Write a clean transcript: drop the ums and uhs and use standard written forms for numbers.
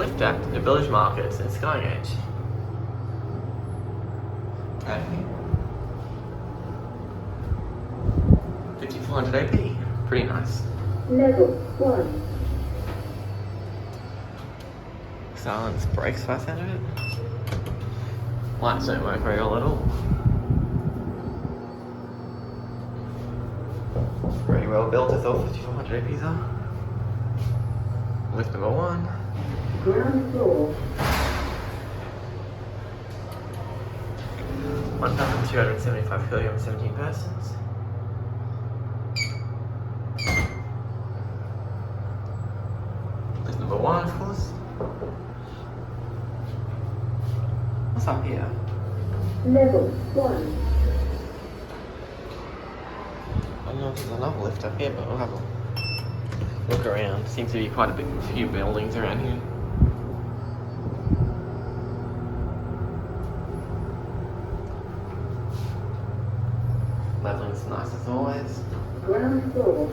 lift at the Village Markets in Skygate. Okay. 5400 AP. Pretty nice. Level 1. Silence brakes by the sound of it. Lights don't work very well at all. Pretty well built, I thought 5400 APs are. Lift number 1. Ground floor. 1,275 kilograms, 17 persons. Lift number 1, of course. What's up here? Level 1. I don't know if there's another lift up here, but we'll have a look around. Seems to be quite a few buildings around here. Leveling's nice as always. Ground floor.